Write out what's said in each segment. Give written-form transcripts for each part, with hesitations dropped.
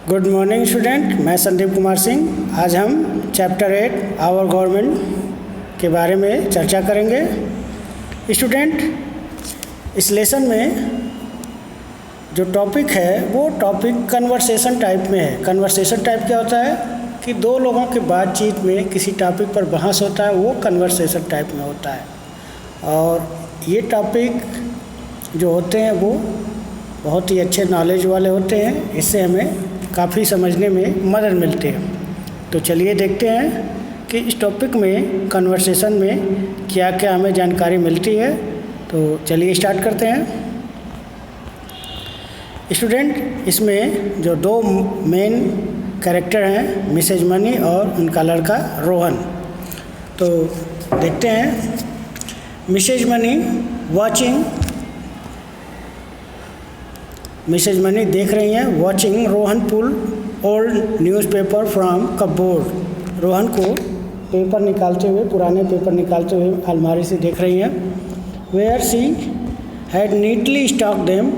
Good morning student, मैं संदीप कुमार सिंह। आज हम चैप्टर 8 आवर गवर्नमेंट के बारे में चर्चा करेंगे। स्टूडेंट, इस लेसन में जो टॉपिक है वो टॉपिक कन्वर्सेशन टाइप में है। कन्वर्सेशन टाइप क्या होता है कि दो लोगों की बातचीत में किसी टॉपिक पर बहस होता है, वो कन्वर्सेशन टाइप में होता है। और ये टॉपिक जो होते हैं वो बहुत ही अच्छे नॉलेज वाले होते हैं, इससे हमें काफ़ी समझने में मदद मिलती है। तो चलिए देखते हैं कि इस टॉपिक में कन्वर्सेशन में क्या क्या हमें जानकारी मिलती है। तो चलिए स्टार्ट करते हैं। स्टूडेंट, इसमें जो दो मेन कैरेक्टर हैं, मिसेज मनी और उनका लड़का रोहन, तो देखते हैं। Mrs Mani watching, Mrs Mani देख रही हैं watching Rohan pull old newspaper from cupboard. Rohan को पेपर निकालते हुए, पुराने पेपर निकालते हुए अलमारी से देख रही हैं। Where she had neatly stock them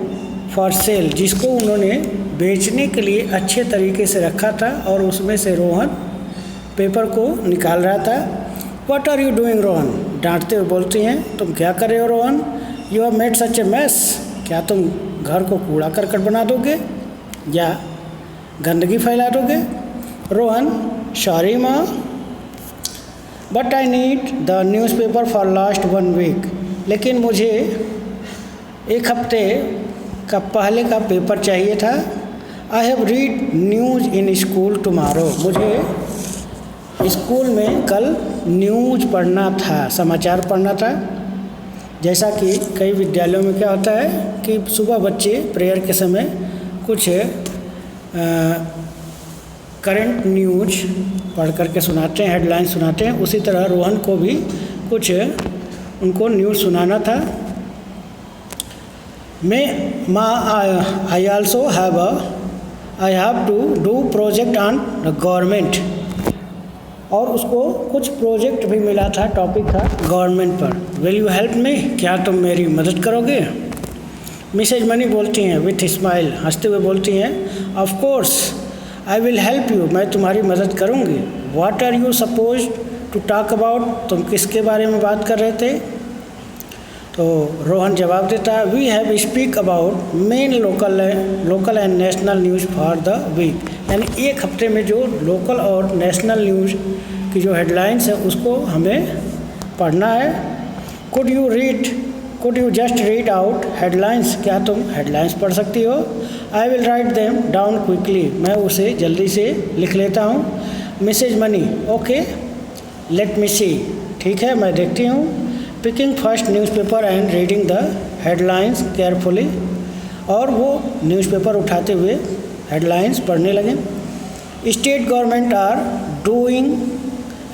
for sale, जिसको उन्होंने बेचने के लिए अच्छे तरीके से रखा था, और उसमें से रोहन पेपर को निकाल रहा था। What are you doing Rohan, डांटते हुए बोलती हैं, तुम क्या कर रहे हो Rohan. You have made such a mess, क्या तुम घर को कूड़ा करकट बना दोगे या गंदगी फैला दोगे। रोहन, सॉरी माँ, but I need the newspaper for last 1 week, लेकिन मुझे एक हफ्ते का पहले का पेपर चाहिए था। I have read news in school tomorrow, मुझे स्कूल में कल न्यूज़ पढ़ना था, समाचार पढ़ना था। जैसा कि कई विद्यालयों में क्या होता है कि सुबह बच्चे प्रेयर के समय कुछ करंट न्यूज पढ़ करके सुनाते हैं, हेडलाइन सुनाते हैं। उसी तरह रोहन को भी कुछ उनको न्यूज़ सुनाना था। I also have to do project on the government, और उसको कुछ प्रोजेक्ट भी मिला था, टॉपिक था गवर्नमेंट पर। विल यू हेल्प मी, क्या तुम मेरी मदद करोगे। मिसेज मनी बोलती हैं विथ स्माइल, हंसते हुए बोलती हैं, of course I will help you, मैं तुम्हारी मदद करूँगी। What are you suppose to talk about, तुम किसके बारे में बात कर रहे थे। तो रोहन जवाब देता है, we have speak about main local and national news for the week, यानी एक हफ्ते में जो लोकल और नेशनल न्यूज़ की जो हेडलाइंस है उसको हमें पढ़ना है। Could you just read out headlines, क्या तुम हेडलाइंस पढ़ सकती हो। I will write them down quickly, मैं उसे जल्दी से लिख लेता हूँ। Mrs Mani, okay let me see, ठीक है मैं देखती हूँ। Picking first newspaper and reading the headlines carefully, और वो न्यूज़पेपर उठाते हुए हेडलाइंस पढ़ने लगे। State government are doing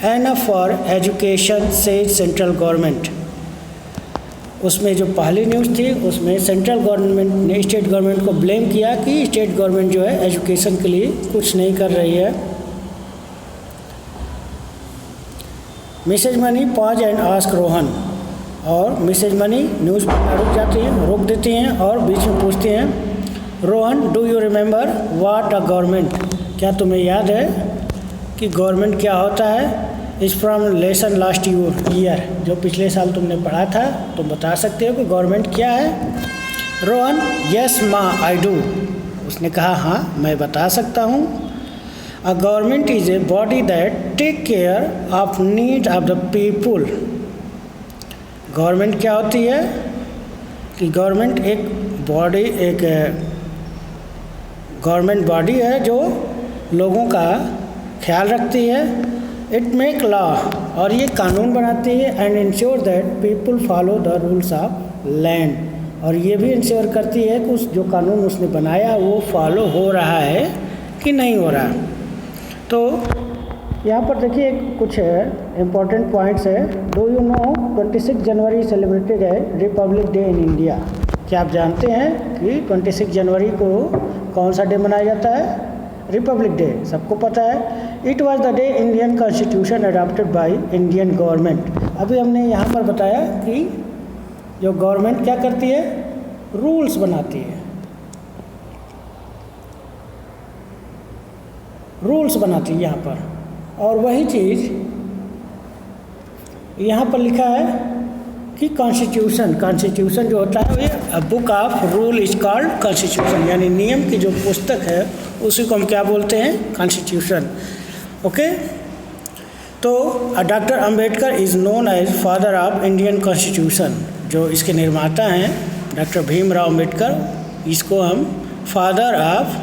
enough for education says central government. उसमें जो पहली न्यूज़ थी उसमें सेंट्रल गवर्नमेंट ने स्टेट गवर्नमेंट को ब्लेम किया कि स्टेट गवर्नमेंट जो है एजुकेशन के लिए कुछ नहीं कर रही है। Mrs Mani pause and ask Rohan, और मिसेज मनी न्यूज़ पढ़ना रोक देती हैं और बीच में पूछती हैं, Rohan do you remember what a government, क्या तुम्हें याद है कि गवर्नमेंट क्या होता है। इस फ्रॉम लेसन लास्ट ईयर, जो पिछले साल तुमने पढ़ा था, तुम बता सकते हो कि गवर्नमेंट क्या है। रोहन, यस माँ आई डू, उसने कहा हाँ मैं बता सकता हूँ। A government is a body that take care of need of the people. Government क्या होती है कि गवर्नमेंट एक गवर्नमेंट बॉडी है जो लोगों का ख्याल रखती है। इट मेक लॉ, और ये कानून बनाती है। And ensure that people follow the rules of land, और ये भी इंश्योर करती है कि उस जो कानून उसने बनाया वो फॉलो हो रहा है कि नहीं हो रहा। तो यहाँ पर देखिए कुछ इम्पोर्टेंट पॉइंट्स है। Do you know 26 January celebrated है रिपब्लिक डे इन इंडिया, क्या आप जानते हैं कि 26 जनवरी को कौन सा डे मनाया जाता है। रिपब्लिक डे सबको पता है। It was the day Indian constitution adopted by Indian government. अभी हमने यहाँ पर बताया कि जो गवर्नमेंट क्या करती है, रूल्स बनाती है। रूल्स बनाती है यहाँ पर। और वही चीज़ यहाँ पर लिखा है कि कॉन्स्टिट्यूशन जो होता है ये book of rule is called constitution, यानी नियम की जो पुस्तक है उसी को हम क्या बोलते हैं, कॉन्स्टिट्यूशन। ओके, तो doctor Ambedkar is known as father of Indian constitution. जो इसके निर्माता हैं डॉक्टर भीमराव अंबेडकर, इसको हम फादर ऑफ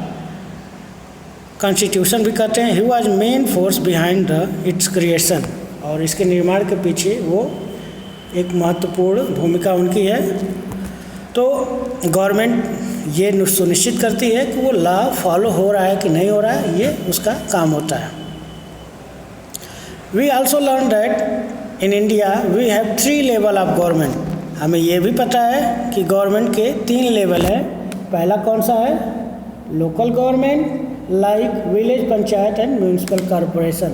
कॉन्स्टिट्यूशन भी कहते हैं। He was main force behind the it's creation, और इसके निर्माण के पीछे वो एक महत्वपूर्ण भूमिका उनकी है। तो गवर्नमेंट ये सुनिश्चित करती है कि वो लॉ फॉलो हो रहा है कि नहीं हो रहा है, ये उसका काम होता है। We also learn that in India we have 3 level of government. हमें ये भी पता है कि गवर्नमेंट के 3 लेवल हैं। पहला कौन सा है, local government like village panchayat and municipal corporation.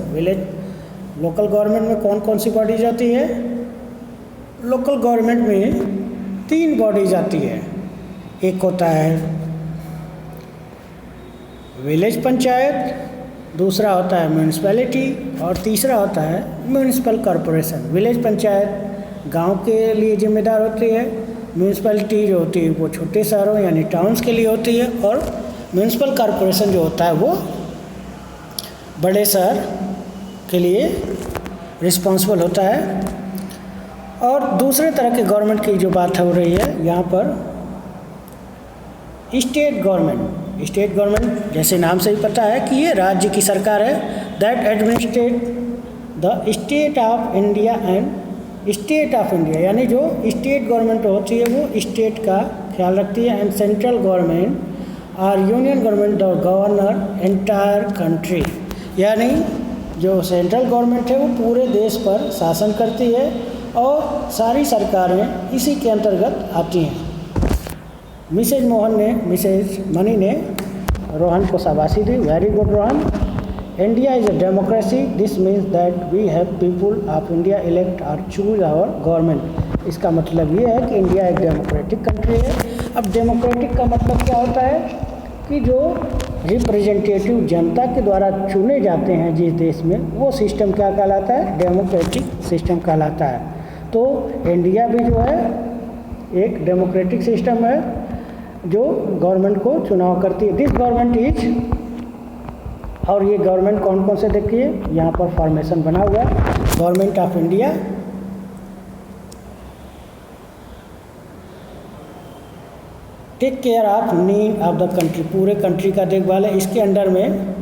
Local government में कौन कौन सी बॉडीज आती है, लोकल गवर्नमेंट में 3 बॉडीज आती है। एक होता है विलेज पंचायत, दूसरा होता है म्यूनिसिपैलिटी, और तीसरा होता है म्यूनिसिपल कॉरपोरेशन। विलेज पंचायत गांव के लिए जिम्मेदार होती है, म्यूनिसिपैलिटी जो होती है वो छोटे शहरों यानी टाउन्स के लिए होती है, और म्यूनिसिपल कॉरपोरेशन जो होता है वो बड़े शहर के लिए रिस्पॉन्सिबल होता है। और दूसरे तरह के गवर्नमेंट की जो बात हो रही है यहाँ पर, स्टेट गवर्नमेंट जैसे नाम से ही पता है कि ये राज्य की सरकार है। That administrate the state of India and state of India, यानी जो स्टेट गवर्नमेंट होती है वो स्टेट का ख्याल रखती है। एंड सेंट्रल गवर्नमेंट और union government the governor entire country, यानी जो सेंट्रल गवर्नमेंट है वो पूरे देश पर शासन करती है और सारी सरकारें इसी के अंतर्गत आती हैं। मिसेज मनी ने रोहन को शाबाशी दी, very good Rohan. India is a democracy, this means that we have people of India elect और चूज आवर गवर्नमेंट। इसका मतलब ये है कि इंडिया एक डेमोक्रेटिक कंट्री है। अब डेमोक्रेटिक का मतलब क्या होता है कि जो रिप्रेजेंटेटिव जनता के द्वारा चुने जाते हैं जिस देश में, वो सिस्टम क्या कहलाता है, डेमोक्रेटिक सिस्टम कहलाता है। तो इंडिया भी जो है एक डेमोक्रेटिक सिस्टम है जो गवर्नमेंट को चुनाव करती है। दिस गवर्नमेंट इज, और ये गवर्नमेंट कौन कौन से देखिए यहाँ पर फॉर्मेशन बना हुआ है। Government of India, take care of need of the country, पूरे कंट्री का देखभाल है। इसके अंडर में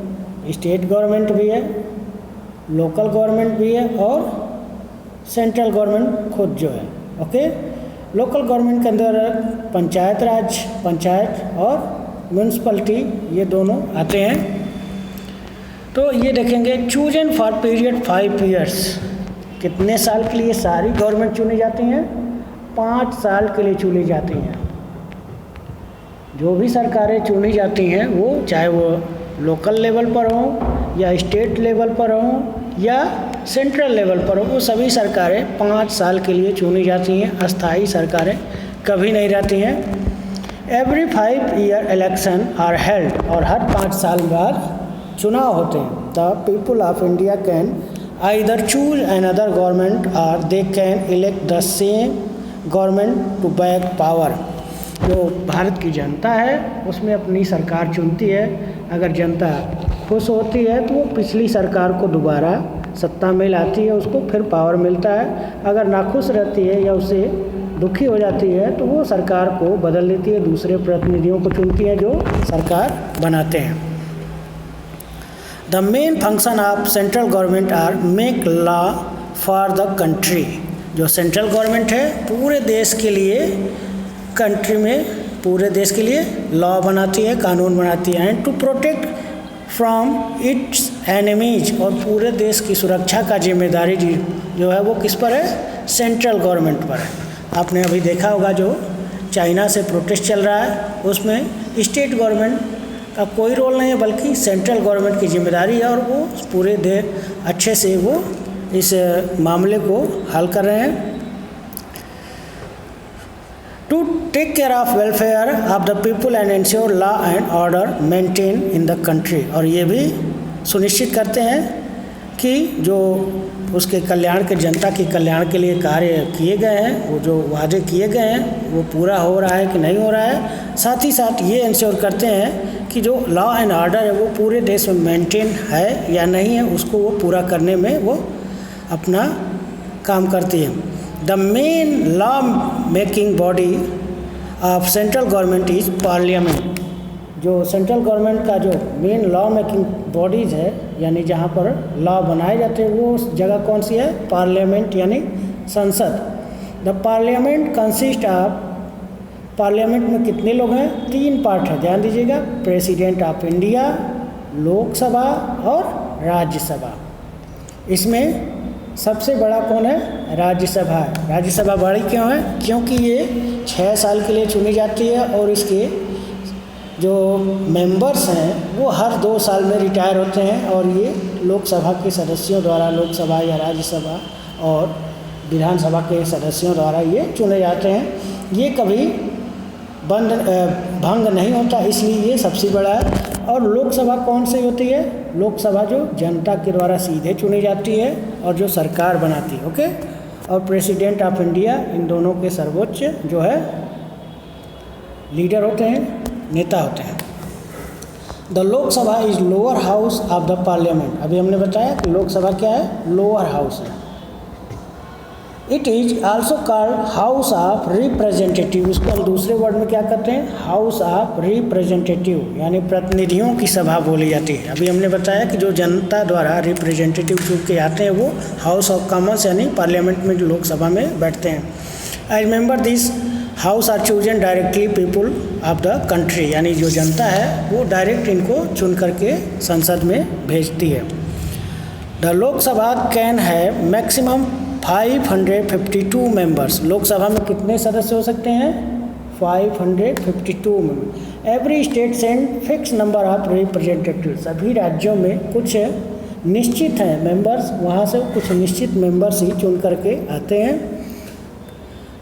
स्टेट गवर्नमेंट भी है, लोकल गवर्नमेंट भी है और सेंट्रल गवर्नमेंट खुद जो है। ओके, लोकल गवर्नमेंट के अंदर पंचायत राज, पंचायत और म्यूनिसिपलिटी, ये दोनों आते हैं। तो ये देखेंगे चूजन फॉर पीरियड 5 ईयर्स, कितने साल के लिए सारी गवर्नमेंट चुनी जाती हैं, 5 साल के लिए चुनी जाती हैं। जो भी सरकारें चुनी जाती हैं वो चाहे वो लोकल लेवल पर हों या स्टेट लेवल पर हों या सेंट्रल लेवल पर हो, वो सभी सरकारें 5 साल के लिए चुनी जाती हैं। अस्थाई सरकारें कभी नहीं रहती हैं। Every 5 year election are held, और हर 5 साल बाद चुनाव होते हैं। The people of India can either choose another government और they can elect the same government to back power. जो भारत की जनता है उसमें अपनी सरकार चुनती है। अगर जनता खुश होती है तो वो पिछली सरकार को दोबारा सत्ता में लाती है, उसको फिर पावर मिलता है। अगर नाखुश रहती है या उससे दुखी हो जाती है तो वो सरकार को बदल लेती है, दूसरे प्रतिनिधियों को चुनती है जो सरकार बनाते हैं। The main function of central government are make law for the country. जो सेंट्रल गवर्नमेंट है पूरे देश के लिए, कंट्री में पूरे देश के लिए लॉ बनाती है, कानून बनाती है। And to protect from its enemies, और पूरे देश की सुरक्षा का जिम्मेदारी जो है वो किस पर है, सेंट्रल गवर्नमेंट पर है। आपने अभी देखा होगा जो चाइना से प्रोटेस्ट चल रहा है उसमें स्टेट गवर्नमेंट का कोई रोल नहीं है बल्कि सेंट्रल गवर्नमेंट की जिम्मेदारी है, और वो पूरे अच्छे से वो इस मामले को हल कर रहे हैं। To take care of welfare of the people and ensure law and order maintain in the country, और ये भी सुनिश्चित करते हैं कि जो उसके कल्याण के जनता के कल्याण के लिए कार्य किए गए हैं, वो जो वादे किए गए हैं वो पूरा हो रहा है कि नहीं हो रहा है। साथ ही साथ ये इंश्योर करते हैं कि जो लॉ एंड ऑर्डर है वो पूरे देश में मेंटेन है या नहीं है, उसको वो पूरा करने में वो अपना काम करती है। The main law making body of central government is parliament. जो सेंट्रल गवर्नमेंट का जो मेन लॉ मेकिंग बॉडीज़ है, यानी जहाँ पर लॉ बनाए जाते हैं, वो जगह कौन सी है? पार्लियामेंट यानी संसद। The parliament consist of, parliament में कितने लोग हैं? 3 पार्ट है, ध्यान दीजिएगा। प्रेसिडेंट ऑफ इंडिया, लोकसभा और राज्यसभा। इसमें सबसे बड़ा कौन है? राज्यसभा है। राज्यसभा बड़ी क्यों है? क्योंकि ये 6 साल के लिए चुनी जाती है और इसके जो मेंबर्स हैं वो हर 2 साल में रिटायर होते हैं और ये लोकसभा के सदस्यों द्वारा, लोकसभा या राज्यसभा और विधानसभा के सदस्यों द्वारा ये चुने जाते हैं। ये कभी भंग नहीं होता, इसलिए ये सबसे बड़ा है। और लोकसभा कौन सी होती है? लोकसभा जो जनता के द्वारा सीधे चुनी जाती है और जो सरकार बनाती है, ओके। और प्रेसिडेंट ऑफ इंडिया, इन दोनों के सर्वोच्च जो है लीडर होते हैं, नेता होते हैं। The Lok Sabha is lower house of the parliament. अभी हमने बताया कि लोकसभा क्या है? लोअर हाउस है। It is also called house of representative. उसको हम दूसरे वर्ड में क्या कहते हैं? हाउस ऑफ रिप्रेजेंटेटिव, यानी प्रतिनिधियों की सभा बोली जाती है। अभी हमने बताया कि जो जनता द्वारा रिप्रेजेंटेटिव चुन के आते हैं वो हाउस ऑफ कॉमन्स यानी पार्लियामेंट में, जो लोकसभा में बैठते हैं। I remember this house are chosen directly people of the country, यानी जो जनता है वो डायरेक्ट इनको चुन करके संसद में भेजती है। The Lok Sabha can have maximum 552 members. Lok Sabha में कितने सदस्य हो सकते हैं? 552 member. Every state send fix number of representative. सभी राज्यों में कुछ निश्चित हैं मेंबर्स, वहाँ से कुछ निश्चित मेंबर्स ही चुन करके आते हैं।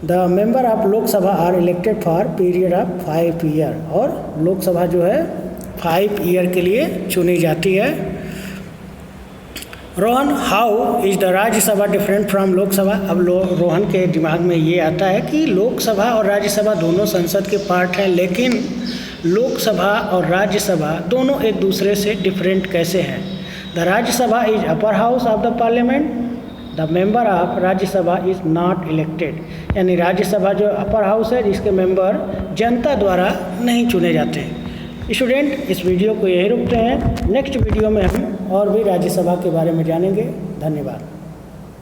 The member of Lok Sabha are elected for period of 5 year. और लोकसभा जो है 5 ईयर के लिए चुनी जाती है। Rohan, how is the Rajya Sabha different from Lok Sabha? अब रोहन के दिमाग में ये आता है कि लोकसभा और राज्यसभा दोनों संसद के पार्ट हैं, लेकिन लोकसभा और राज्यसभा दोनों एक दूसरे से डिफरेंट कैसे हैं? The Rajya Sabha is upper house of the parliament. The member of Rajya Sabha is not elected, यानी राज्यसभा जो अपर हाउस है जिसके मेंबर जनता द्वारा नहीं चुने जाते। स्टूडेंट, इस वीडियो को यही रुकते हैं। नेक्स्ट वीडियो में हम और भी राज्यसभा के बारे में जानेंगे। धन्यवाद।